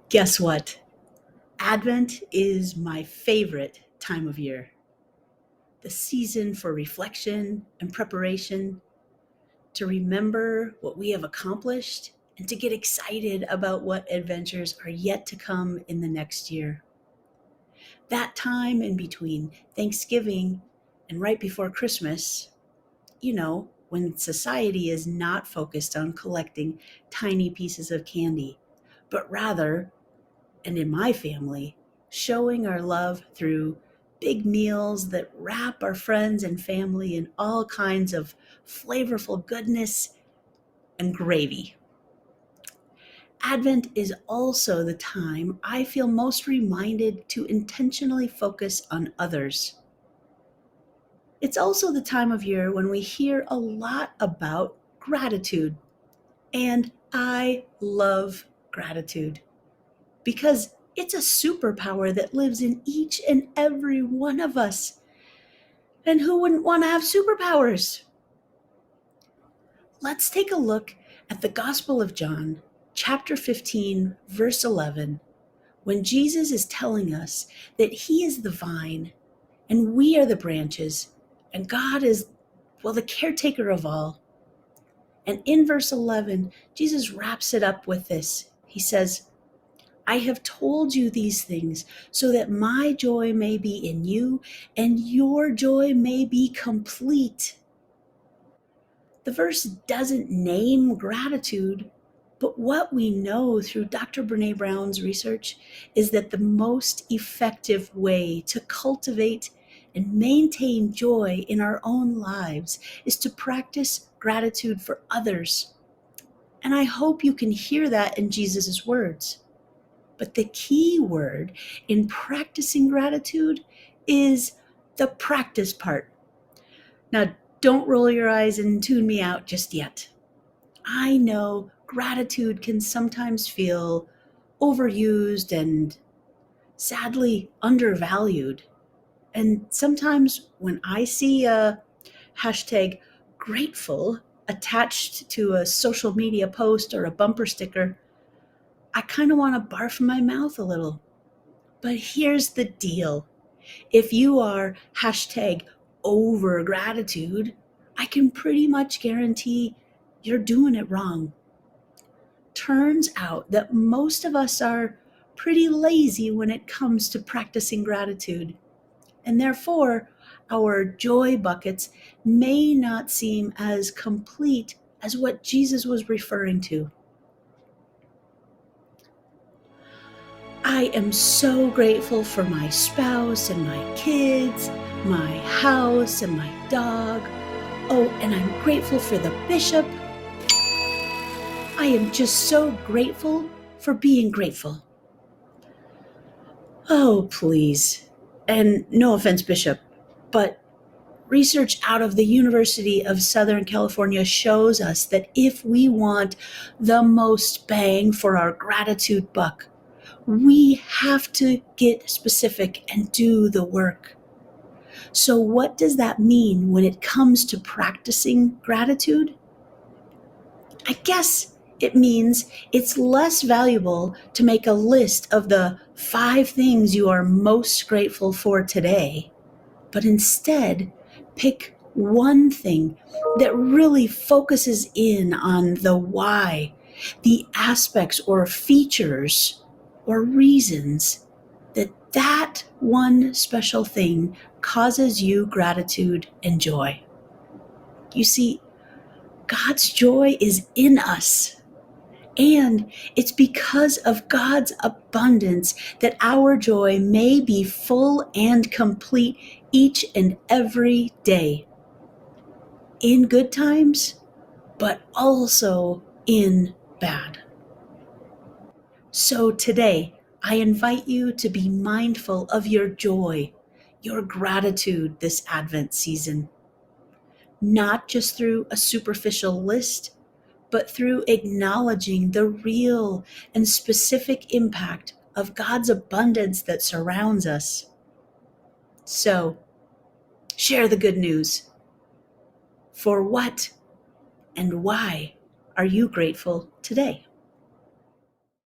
Guess what? Advent is my favorite time of year. The season for reflection and preparation, to remember what we have accomplished, and to get excited about what adventures are yet to come in the next year. That time in between Thanksgiving and right before Christmas, when society is not focused on collecting tiny pieces of candy, but rather, and in my family, showing our love through big meals that wrap our friends and family in all kinds of flavorful goodness and gravy. Advent is also the time I feel most reminded to intentionally focus on others. It's also the time of year when we hear a lot about gratitude, and I love gratitude because it's a superpower that lives in each and every one of us. And who wouldn't want to have superpowers? Let's take a look at the Gospel of John, chapter 15, verse 11, when Jesus is telling us that he is the vine and we are the branches, and God is, the caretaker of all. And in verse 11, Jesus wraps it up with this. He says, I have told you these things so that my joy may be in you and your joy may be complete. The verse doesn't name gratitude, but what we know through Dr. Brene Brown's research is that the most effective way to cultivate and maintain joy in our own lives is to practice gratitude for others. And I hope you can hear that in Jesus' words. But the key word in practicing gratitude is the practice part. Now, don't roll your eyes and tune me out just yet. I know gratitude can sometimes feel overused and sadly undervalued. And sometimes when I see a hashtag grateful attached to a social media post or a bumper sticker, I kind of want to barf my mouth a little. But here's the deal. If you are hashtag over gratitude, I can pretty much guarantee you're doing it wrong. Turns out that most of us are pretty lazy when it comes to practicing gratitude. And therefore, our joy buckets may not seem as complete as what Jesus was referring to. I am so grateful for my spouse and my kids, my house and my dog. Oh, and I'm grateful for the bishop. I am just so grateful for being grateful. Oh, please. And no offense, Bishop, but research out of the University of Southern California shows us that if we want the most bang for our gratitude buck, we have to get specific and do the work. So what does that mean when it comes to practicing gratitude? I guess it means it's less valuable to make a list of the 5 things you are most grateful for today, but instead pick one thing that really focuses in on the why, the aspects or features or reasons that one special thing causes you gratitude and joy. You see, God's joy is in us. And it's because of God's abundance that our joy may be full and complete each and every day. In good times, but also in bad. So today, I invite you to be mindful of your joy, your gratitude this Advent season. Not just through a superficial list, but through acknowledging the real and specific impact of God's abundance that surrounds us. So, share the good news. For what and why are you grateful today?